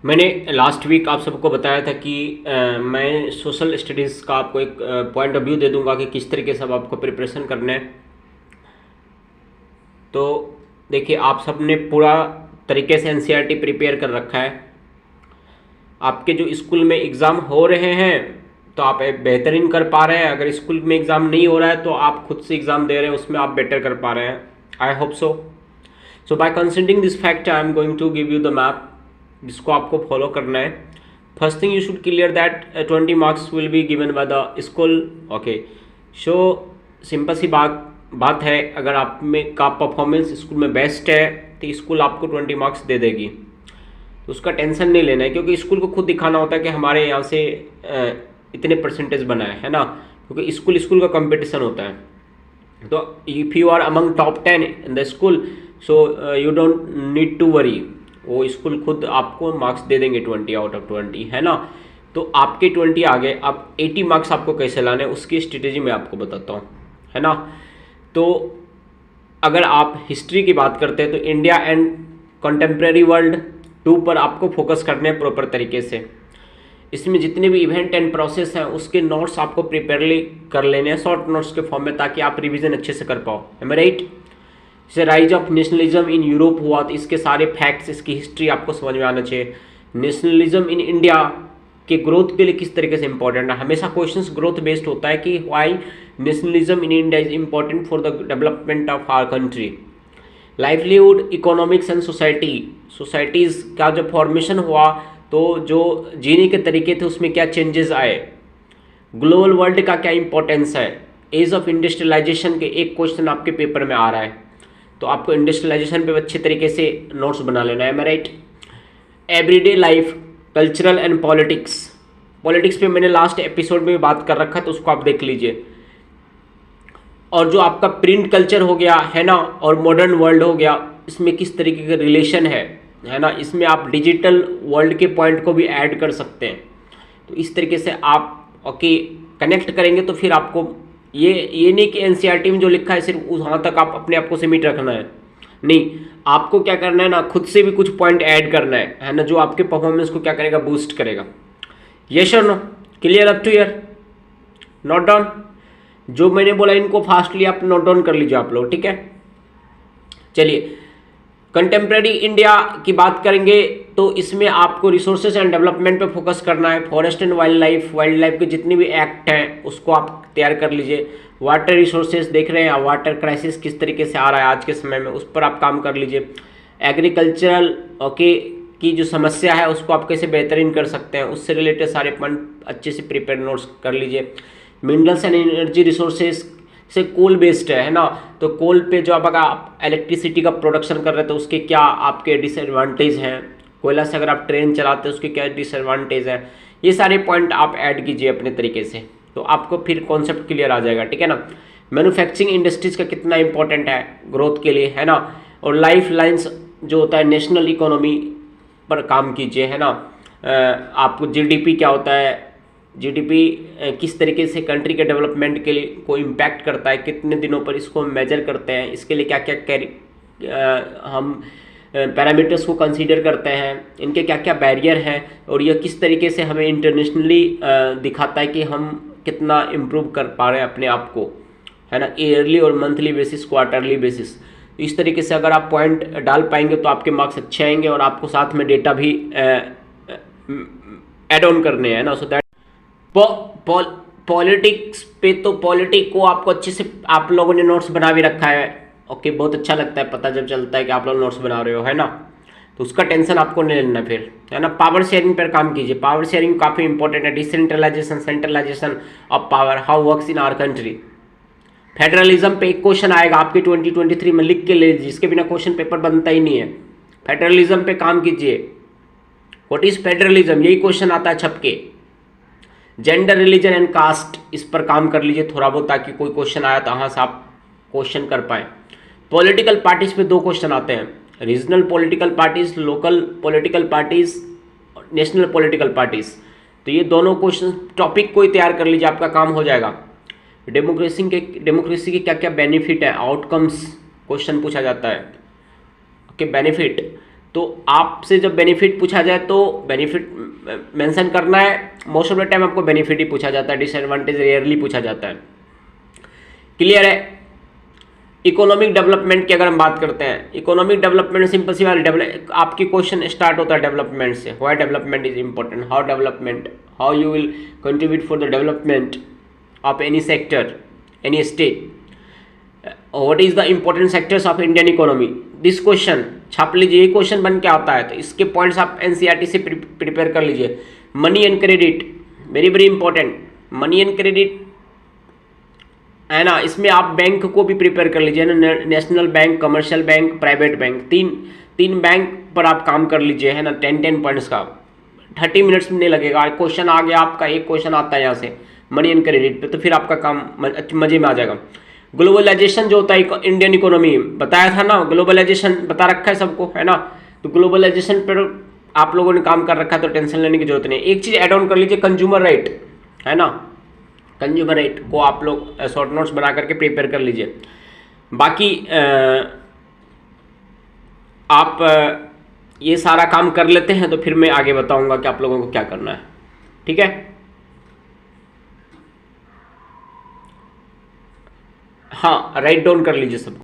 मैंने last week आप सबको बताया था कि मैं सोशल स्टडीज़ का आपको एक पॉइंट ऑफ व्यू दे दूंगा कि किस तरीके से अब आपको प्रिपरेशन करना है। तो देखिए, आप सब ने पूरा तरीके से एनसीईआरटी प्रिपेयर कर रखा है। आपके जो स्कूल में एग्ज़ाम हो रहे हैं तो आप बेहतरीन कर पा रहे हैं। अगर स्कूल में एग्ज़ाम नहीं हो रहा है तो आप खुद से एग्ज़ाम दे रहे हैं, उसमें आप बेटर कर पा रहे हैं। I hope so. So by considering this fact I am going to give you the map जिसको आपको फॉलो करना है। First thing you should clear that 20 marks will be given by the school. Okay, so simple सी बात है, अगर आप में का परफॉर्मेंस स्कूल में बेस्ट है तो स्कूल आपको 20 मार्क्स दे देगी। तो उसका टेंशन नहीं लेना है, क्योंकि स्कूल को खुद दिखाना होता है कि हमारे यहाँ से इतने परसेंटेज बना है ना, क्योंकि स्कूल का कंपटीशन होता है। तो if you are among top 10 in the school, so you don't need to worry, वो स्कूल खुद आपको मार्क्स दे देंगे 20 आउट ऑफ 20, है ना। तो आपके 20 आ गए, अब 80 मार्क्स आपको कैसे लाने उसकी स्ट्रेटेजी मैं आपको बताता हूँ, है ना। तो अगर आप हिस्ट्री की बात करते हैं तो इंडिया एंड कंटेम्प्रेरी वर्ल्ड 2 पर आपको फोकस करने हैं प्रॉपर तरीके से। इसमें जितने भी इवेंट एंड प्रोसेस हैं उसके नोट्स आपको प्रिपेयरली कर लेने हैं शॉर्ट नोट्स के फॉर्म में, ताकि आप रिवीजन अच्छे से कर पाओ। एम आई राइट। जैसे rise of nationalism in Europe हुआ तो इसके सारे फैक्ट्स, इसकी हिस्ट्री आपको समझ में आना चाहिए। नेशनलिज्म इन इंडिया के ग्रोथ के लिए किस तरीके से इंपॉर्टेंट है, हमेशा क्वेश्चंस ग्रोथ बेस्ड होता है कि why nationalism in India is important for the development of our country. Livelihood, economics and societies का जो फॉर्मेशन हुआ तो जो जीने के तरीके थे उसमें क्या चेंजेस आए, ग्लोबल वर्ल्ड का क्या इंपॉर्टेंस है, एज ऑफ इंडस्ट्रियलाइजेशन के एक क्वेश्चन आपके पेपर में आ रहा है, तो आपको इंडस्ट्रियलाइजेशन पे अच्छे तरीके से नोट्स बना लेना है। मैं right. Everyday life, cultural and politics पे मैंने लास्ट एपिसोड में बात कर रखा है, तो उसको आप देख लीजिए। और जो आपका प्रिंट कल्चर हो गया है ना, और मॉडर्न वर्ल्ड हो गया, इसमें किस तरीके का रिलेशन है ना, इसमें आप डिजिटल वर्ल्ड के पॉइंट को भी ऐड कर सकते हैं। तो इस तरीके से आप ओके कनेक्ट करेंगे तो फिर आपको ये नहीं कि एनसीईआरटी में जो लिखा है सिर्फ वहाँ तक आप अपने आप को सीमित रखना है, नहीं, आपको क्या करना है ना, खुद से भी कुछ पॉइंट ऐड करना है ना, जो आपके परफॉर्मेंस को क्या करेगा, बूस्ट करेगा। यस और no, clear up to year, note down. जो मैंने बोला इनको फास्टली आप नोट डाउन कर लीजिए आप लोग, ठीक है। चलिए, कंटेम्प्रेरी इंडिया की बात करेंगे तो इसमें आपको रिसोर्सेज एंड डेवलपमेंट पे फोकस करना है। फॉरेस्ट एंड वाइल्ड लाइफ के जितने भी एक्ट हैं उसको आप तैयार कर लीजिए। वाटर रिसोर्सेज देख रहे हैं, वाटर क्राइसिस किस तरीके से आ रहा है आज के समय में, उस पर आप काम कर लीजिए। एग्रीकल्चरल ओके की जो समस्या है उसको आप कैसे बेहतरीन कर सकते हैं, उससे रिलेटेड सारे पॉइंट अच्छे से प्रिपेयर नोट्स कर लीजिए। मिनरल्स एंड एनर्जी रिसोर्सेज से कोल बेस्ड है ना, तो कोल पे जो आप इलेक्ट्रिसिटी का प्रोडक्शन कर रहे थे उसके क्या आपके डिसएडवांटेज हैं, कोयला से अगर आप ट्रेन चलाते हैं उसके क्या डिसएडवांटेज है, ये सारे पॉइंट आप ऐड कीजिए अपने तरीके से, तो आपको फिर कॉन्सेप्ट क्लियर आ जाएगा, ठीक है ना। मैन्युफैक्चरिंग इंडस्ट्रीज का कितना इंपॉर्टेंट है ग्रोथ के लिए, है ना। और लाइफ लाइन्स जो होता है नेशनल इकोनॉमी पर काम कीजिए, है ना। आपको जीडीपी क्या होता है, जीडीपी किस तरीके से कंट्री के डेवलपमेंट के लिए को इम्पैक्ट करता है, कितने दिनों पर इसको मेजर करते हैं, इसके लिए क्या क्या हम पैरामीटर्स को कंसीडर करते हैं, इनके क्या क्या बैरियर हैं, और यह किस तरीके से हमें इंटरनेशनली दिखाता है कि हम कितना इम्प्रूव कर पा रहे हैं अपने आप को, है ना, ईयरली और मंथली बेसिस, क्वार्टरली बेसिस। इस तरीके से अगर आप पॉइंट डाल पाएंगे तो आपके मार्क्स अच्छे आएंगे, और आपको साथ में डेटा भी एड ऑन करने हैं ना। सो दैट पॉलिटिक्स पे तो पॉलिटिक को आपको अच्छे से आप लोगों ने नोट्स बना भी रखा है, ओके, बहुत अच्छा लगता है पता जब चलता है कि आप लोग नोट्स बना रहे हो, है ना। तो उसका टेंशन आपको नहीं लेना फिर, है ना। पावर शेयरिंग पर काम कीजिए, पावर शेयरिंग काफ़ी इंपॉर्टेंट है। Decentralisation, centralisation of power, how works in our country. Federalism पे एक क्वेश्चन आएगा आपके 2023 में, लिख के ले लीजिए, इसके बिना क्वेश्चन पेपर बनता ही नहीं है। फेडरलिज्म पे काम कीजिए, व्हाट इज फेडरलिज्म, यही क्वेश्चन आता है छप के। जेंडर, रिलीजन एंड कास्ट, इस पर काम कर लीजिए थोड़ा बहुत, ताकि कोई क्वेश्चन आया तो वहाँ से आप क्वेश्चन कर पाए। पॉलिटिकल पार्टीज पे 2 क्वेश्चन आते हैं, regional political parties, local political parties, national political parties. तो ये दोनों क्वेश्चन टॉपिक को ही तैयार कर लीजिए, आपका काम हो जाएगा। डेमोक्रेसी के क्या क्या बेनिफिट है, आउटकम्स क्वेश्चन पूछा जाता है, ओके, बेनिफिट। तो आपसे जब बेनिफिट पूछा जाए तो बेनिफिट मेंशन करना है। मोस्ट ऑफ द टाइम आपको बेनिफिट ही पूछा जाता है, डिसएडवांटेज रेयरली पूछा जाता है। क्लियर है। इकोनॉमिक डेवलपमेंट की अगर हम बात करते हैं, इकोनॉमिक डेवलपमेंट सिंपल सी बात, आपकी क्वेश्चन स्टार्ट होता है डेवलपमेंट से। Why development is important, how development, how you will contribute for the development of any sector, any state, what is the important sectors of Indian economy. This question छाप लीजिए, ये question बन के आता है, तो इसके पॉइंट्स आप एनसीईआरटी से प्रिपेयर कर लीजिए। Money and credit, very very important, money and credit है ना। इसमें आप बैंक को भी प्रिपेयर कर लीजिए ना, national bank, commercial bank, private bank, तीन बैंक पर आप काम कर लीजिए, है ना। 10 पॉइंट्स का 30 मिनट्स में नहीं लगेगा। क्वेश्चन आ गया आपका, एक क्वेश्चन आता है यहाँ से मनी एंड क्रेडिट पे, तो फिर आपका काम मजे में आ जाएगा। ग्लोबलाइजेशन जो होता है इंडियन इकोनॉमी, बताया था ना, ग्लोबलाइजेशन बता रखा है सबको, है ना। तो ग्लोबलाइजेशन पर आप लोगों ने काम कर रखा है, तो टेंशन लेने की जरूरत नहीं। एक चीज़ ऐड ऑन कर लीजिए, कंज्यूमर राइट, है ना। कंज्यूमर राइट को आप लोग शॉर्ट नोट्स बना करके प्रिपेयर कर लीजिए। बाकी आप ये सारा काम कर लेते हैं तो फिर मैं आगे बताऊंगा कि आप लोगों को क्या करना है, ठीक है। हाँ, राइट डाउन कर लीजिए सब।